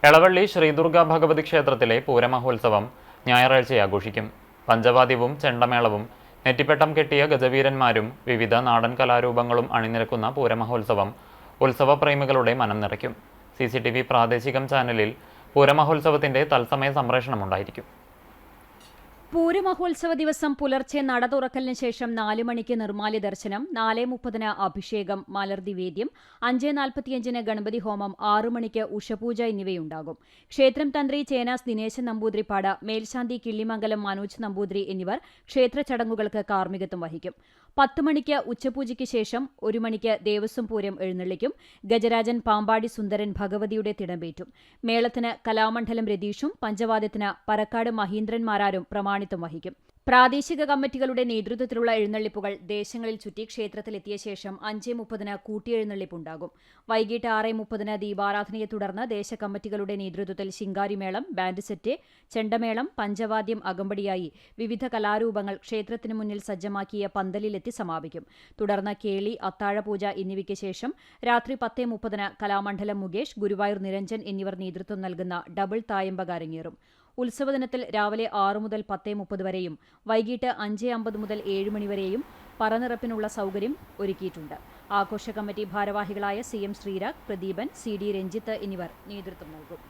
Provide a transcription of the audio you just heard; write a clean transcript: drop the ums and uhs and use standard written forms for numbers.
എളവള്ളി ശ്രീദുർഗ ഭഗവതി ക്ഷേത്രത്തിലെ പൂരമഹോത്സവം ഞായറാഴ്ച ആഘോഷിക്കും. പഞ്ചവാദ്യവും ചെണ്ടമേളവും നെറ്റിപ്പട്ടം കെട്ടിയ ഗജവീരന്മാരും വിവിധ നാടൻ കലാരൂപങ്ങളും അണിനിരക്കുന്ന പൂരമഹോത്സവം ഉത്സവപ്രേമികളുടെ മനം നിറയ്ക്കും. CCTV പ്രാദേശികം ചാനലിൽ പൂരമഹോത്സവത്തിന്റെ തത്സമയ സംപ്രേഷണമുണ്ടായിരിക്കും. പൂരമഹോത്സവ ദിവസം പുലർച്ചെ നട തുറക്കലിന് ശേഷം 4 മണിക്ക് നിർമ്മാല്യ ദർശനം, 4:30 അഭിഷേകം, മലർദിവേദ്യം, 5:45 ഗണപതി ഹോമം, 6 മണിക്ക് ഉഷപൂജ എന്നിവയുണ്ടാകും. ക്ഷേത്രം തന്ത്രി ചേനാസ് ദിനേശൻ നമ്പൂതിരിപ്പാട്, മേൽശാന്തി കിള്ളിമംഗലം മനോജ് നമ്പൂതിരി എന്നിവർ ക്ഷേത്ര ചടങ്ങുകൾക്ക് കാർമ്മികത്വം വഹിക്കും. 10 മണിക്ക് ഉച്ചപൂജയ്ക്ക് ശേഷം 1 മണിക്ക് ദേവസ്വം പൂരം എഴുന്നള്ളിക്കും. ഗജരാജൻ പാമ്പാടി സുന്ദരൻ ഭഗവതിയുടെ തിടമ്പേറ്റും. മേളത്തിന് കലാമണ്ഡലം രതീഷും പഞ്ചവാദ്യത്തിന് പറക്കാട് മഹീന്ദ്രന്മാരാരും പ്രമാണിത്വം വഹിക്കും. പ്രാദേശിക കമ്മിറ്റികളുടെ നേതൃത്വത്തിലുള്ള എഴുന്നള്ളിപ്പുകൾ ദേശങ്ങളിൽ ചുറ്റി ക്ഷേത്രത്തിലെത്തിയ ശേഷം 5:30 കൂട്ടിയെഴുന്നള്ളിപ്പുണ്ടാകും. വൈകിട്ട് 6:30 ദീപാരാധനയെ തുടർന്ന് ദേശകമ്മിറ്റികളുടെ നേതൃത്വത്തിൽ ശിങ്കാരിമേളം, ബാൻഡ് സെറ്റ്, ചെണ്ടമേളം, പഞ്ചവാദ്യം അകമ്പടിയായി വിവിധ കലാരൂപങ്ങൾ ക്ഷേത്രത്തിനു മുന്നിൽ സജ്ജമാക്കിയ പന്തലിലെത്തി സമാപിക്കും. തുടർന്ന് കേളി, അത്താഴപൂജ എന്നിവയ്ക്ക് ശേഷം രാത്രി 10:30 കലാമണ്ഡലം മുകേഷ്, ഗുരുവായൂർ നിരഞ്ജൻ എന്നിവർ നേതൃത്വം നൽകുന്ന ഡബിൾ തായമ്പക അരങ്ങേറും. ഉത്സവദിനത്തിൽ രാവിലെ 6 മുതൽ 10:30 വരെയും വൈകിട്ട് 5:50 മുതൽ 7 മണിവരെയും പറനിറപ്പിനുള്ള സൗകര്യം ഒരുക്കിയിട്ടുണ്ട്. ആഘോഷ കമ്മിറ്റി ഭാരവാഹികളായ CM ശ്രീരാഗ്, പ്രദീപൻ, CD രഞ്ജിത്ത് എന്നിവർ നേതൃത്വം നൽകും.